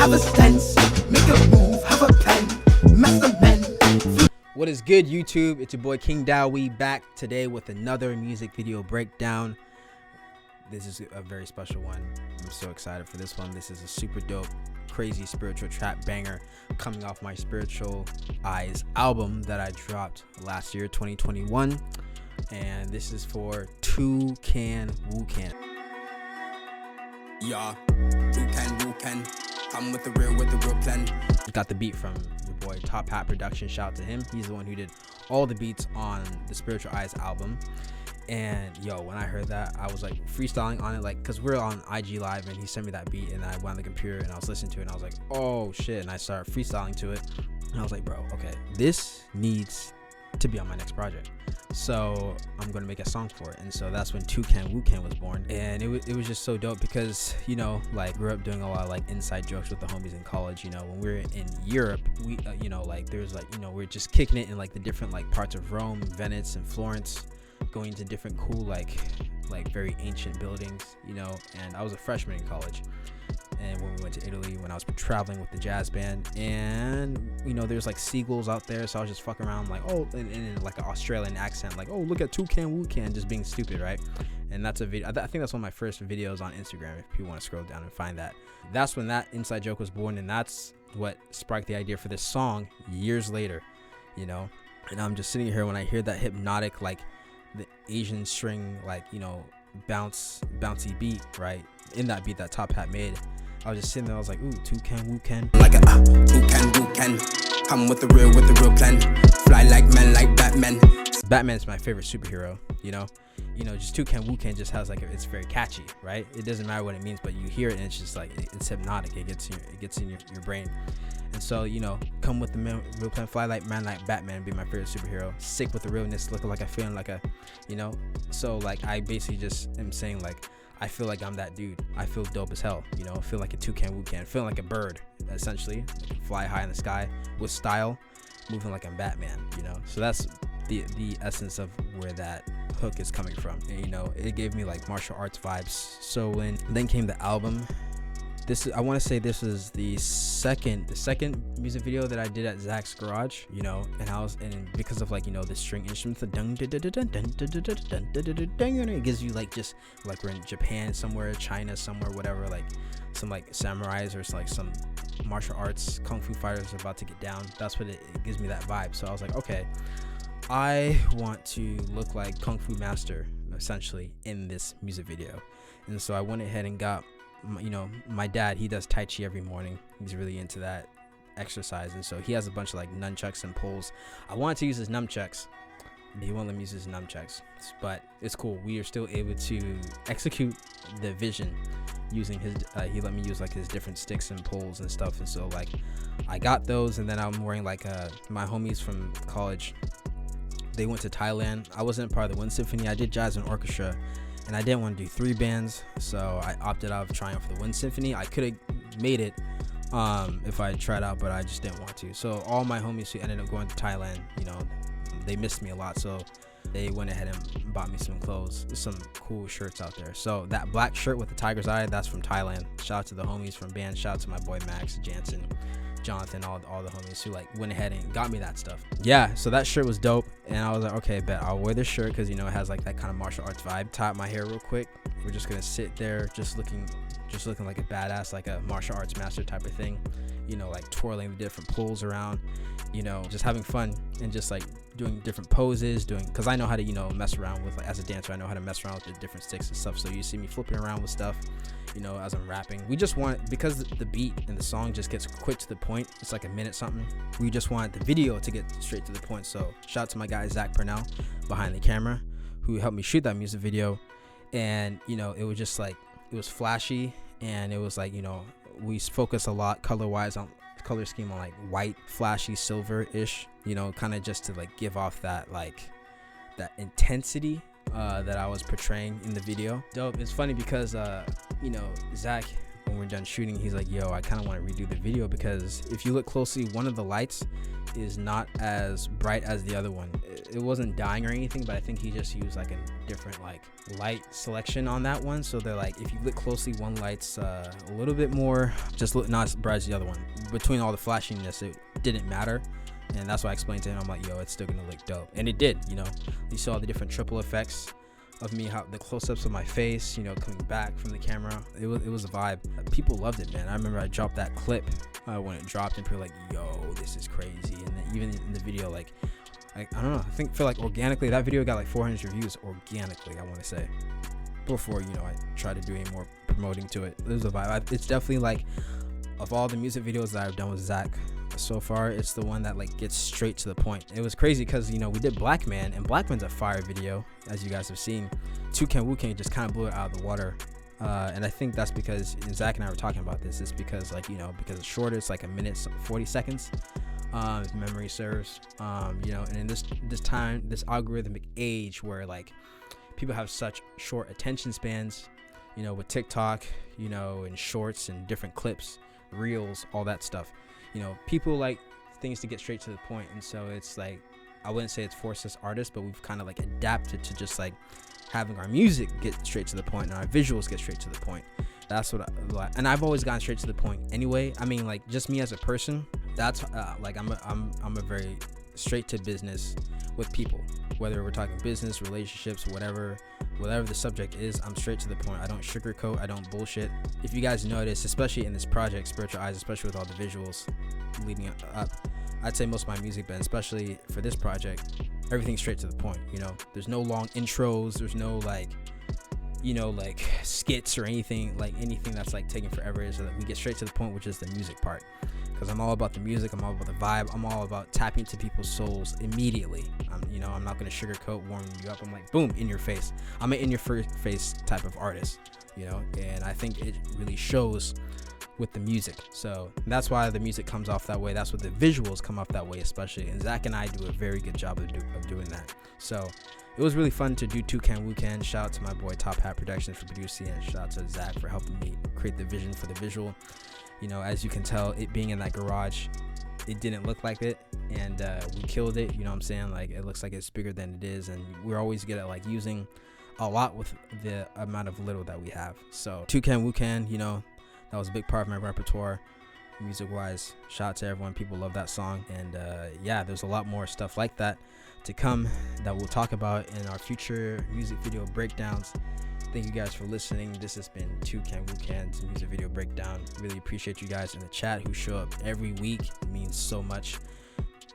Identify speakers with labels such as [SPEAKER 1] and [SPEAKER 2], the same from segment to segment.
[SPEAKER 1] have a stance, make a move, have a plan, master man.
[SPEAKER 2] What is good, YouTube? It's your boy KingDow. We back today with another music video breakdown. This is a very special one. I'm so excited for this one. This is a super dope, crazy spiritual trap banger coming off my Spiritual Eyes album that I dropped last year, 2021. And this is for Toucan Woucan.
[SPEAKER 1] Yeah, Toucan Woucan, come with the real plan.
[SPEAKER 2] Got the beat from your boy Top Hat Production. Shout out to him. He's the one who did all the beats on the Spiritual Eyes album. And yo, when I heard that, I was like freestyling on it, like, because we're on IG Live and he sent me that beat and I went on the computer and I was listening to it and I was like, oh shit, and I started freestyling to it and I was like, bro, okay, this needs to be on my next project, so I'm gonna make a song for it. And so that's when Toucan Woucan was born. And it was just so dope because, you know, like, grew up doing a lot of like inside jokes with the homies in college. You know, when we were in Europe, we you know, like, there's like, you know, we're just kicking it in like the different like parts of Rome, Venice, and Florence, going to different cool like very ancient buildings, you know. And I was a freshman in college, and when we went to Italy, when I was traveling with the jazz band, and you know, there's like seagulls out there, so I was just fucking around like, oh, in like an Australian accent, like, oh, look at Toucan Woucan, just being stupid, right? And that's a video. I think that's one of my first videos on Instagram, if people want to scroll down and find that. That's when that inside joke was born, and that's what sparked the idea for this song years later, you know. And I'm just sitting here when I hear that hypnotic, like the Asian string, like, you know, bouncy beat, right? In that beat that Top Hat made, I was just sitting there, I was like, ooh, Toucan Woucan.
[SPEAKER 1] Like a Toucan Woucan, come with the real plan, fly like men, like Batman.
[SPEAKER 2] Batman's my favorite superhero, you know. Just Toucan Woucan just has like it's very catchy, right? It doesn't matter what it means, but you hear it and it's just like it's hypnotic. It gets in your brain. And so, you know, come with the real plan, fly like man, like Batman, be my favorite superhero. Sick with the realness, looking like I feeling like a, you know. So like I basically just am saying like, I feel like I'm that dude. I feel dope as hell, you know. I feel like a Toucan Woucan, feeling like a bird, essentially. I can fly high in the sky with style, moving like I'm Batman, you know. So that's the essence of where that hook is coming from. And, you know, it gave me like martial arts vibes. So when then came the album, I want to say this is the second music video that I did at Zach's garage, you know. And because of like, you know, the string instruments, the dung, it gives you like, just like we're in Japan somewhere, China somewhere, whatever, like some like samurais or like some martial arts kung fu fighters are about to get down. That's what it gives me, that vibe. So I was like, okay, I want to look like Kung Fu Master essentially in this music video. And so I went ahead and got, you know, my dad, he does Tai Chi every morning. He's really into that exercise, and so he has a bunch of like nunchucks and poles. I wanted to use his nunchucks, but he won't let me use his nunchucks, but it's cool. We are still able to execute the vision using his he let me use like his different sticks and poles and stuff. And so like I got those, and then I'm wearing like my homies from college, they went to Thailand. I wasn't part of the Wind Symphony. I did jazz and orchestra, and I didn't want to do 3 bands, so I opted out of trying for the Wind Symphony. I could have made it if I tried out, but I just didn't want to. So all my homies who ended up going to Thailand, you know, they missed me a lot, so they went ahead and bought me some clothes, some cool shirts out there. So that black shirt with the tiger's eye, that's from Thailand. Shout out to the homies from band. Shout out to my boy Max, Jansen, Jonathan, all the homies who like went ahead and got me that stuff. Yeah, so that shirt was dope, and I was like, okay, bet I'll wear this shirt because, you know, it has like that kind of martial arts vibe. Tie up my hair real quick. We're just gonna sit there just looking like a badass, like a martial arts master type of thing, you know, like twirling the different poles around, you know, just having fun and just like doing different poses, because I know how to, you know, mess around with, like, as a dancer, I know how to mess around with the different sticks and stuff. So you see me flipping around with stuff, you know, as I'm rapping. We just want, because the beat and the song just gets quick to the point, it's like a minute something, we just want the video to get straight to the point. So shout out to my guy Zach Purnell behind the camera, who helped me shoot that music video. And, you know, it was just like, it was flashy, and it was like, you know, we focus a lot color wise on color scheme on like white, flashy, silver-ish, you know, kind of just to like give off that like that intensity that I was portraying in the video. Dope. It's funny because you know, Zach, when we're done shooting, he's like, yo, I kind of want to redo the video, because if you look closely, one of the lights is not as bright as the other one. It wasn't dying or anything, but I think he just used like a different like light selection on that one. So they're like, if you look closely, one light's a little bit more, just not as bright as the other one. Between all the flashiness, it didn't matter. And that's why I explained to him, I'm like, yo, it's still gonna look dope. And it did, you know. You saw the different triple effects of me, how the close-ups of my face, you know, coming back from the camera. It was a vibe. People loved it, man. I remember I dropped that clip when it dropped, and people were like, yo, this is crazy. And then even in the video, like I don't know, I feel like organically that video got like 400 views organically, I want to say, before, you know, I tried to do any more promoting to it. It was a vibe. It's definitely like, of all the music videos that I've done with Zach so far, it's the one that like gets straight to the point. It was crazy because, you know, we did Black Man, and Black Man's a fire video, as you guys have seen. Toucan Woucan just kind of blew it out of the water, and I think that's because, and Zach and I were talking about this, it's because, like, you know, because it's shorter, it's like a minute 40 seconds, if memory serves, you know, and in this algorithmic age where like people have such short attention spans, you know, with TikTok, you know, and shorts and different clips, reels, all that stuff, you know, people like things to get straight to the point. And so it's like, I wouldn't say it's forced us artists, but we've kind of like adapted to just like having our music get straight to the point and our visuals get straight to the point. That's what and I've always gotten straight to the point anyway. I mean, like, just me as a person, that's like I'm a very straight to business with people, whether we're talking business, relationships, whatever the subject is. I'm straight to the point. I don't sugarcoat, I don't bullshit. If you guys notice, especially in this project, Spiritual Eyes, especially with all the visuals leading up, I'd say most of my music, but especially for this project, everything's straight to the point. You know, there's no long intros, there's no like, you know, like skits or anything that's like taking forever. So that we get straight to the point, which is the music part, because I'm all about the music, I'm all about the vibe, I'm all about tapping into people's souls immediately. You know, I'm not going to sugarcoat, warming you up. I'm like, boom, in your face. I'm an in your face type of artist, you know, and I think it really shows with the music. So that's why the music comes off that way. That's what the visuals come off that way, especially. And Zach and I do a very good job of doing that. So it was really fun to do Toucan Woucan. Shout out to my boy Top Hat Productions for producing, and shout out to Zach for helping me create the vision for the visual. You know, as you can tell, it being in that garage, it didn't look like it, and we killed it. You know what I'm saying? Like, it looks like it's bigger than it is, and we're always good at like using a lot with the amount of little that we have. So Toucan Woucan, you know, that was a big part of my repertoire music wise. Shout out to everyone. People love that song. And yeah, there's a lot more stuff like that to come that we'll talk about in our future music video breakdowns. Thank you guys for listening. This has been Toucan Woucan's music video breakdown. Really appreciate you guys in the chat who show up every week. It means so much.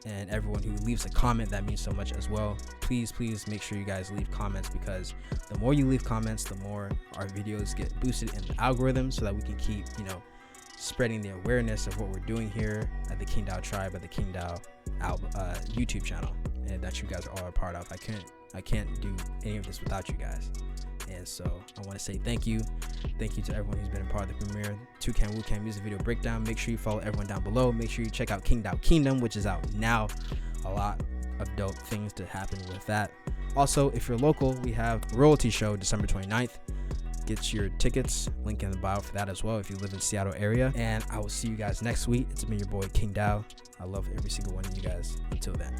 [SPEAKER 2] And everyone who leaves a comment, that means so much as well. Please make sure you guys leave comments, because the more you leave comments, the more our videos get boosted in the algorithm, so that we can keep, you know, spreading the awareness of what we're doing here at the KingDow tribe, at the KingDow YouTube channel, and that you guys are all a part of. I can't do any of this without you guys. And so I want to say thank you to everyone who's been a part of the premiere Toucan Woucan music video breakdown. Make sure you follow everyone down below. Make sure you check out KingDow Kingdom, which is out now. A lot of dope things to happen with that. Also, if you're local, we have Royalty Show December 29th. Get your tickets, link in the bio for that as well if you live in the Seattle area. And I will see you guys next week. It's been your boy KingDow. I love every single one of you guys. Until then.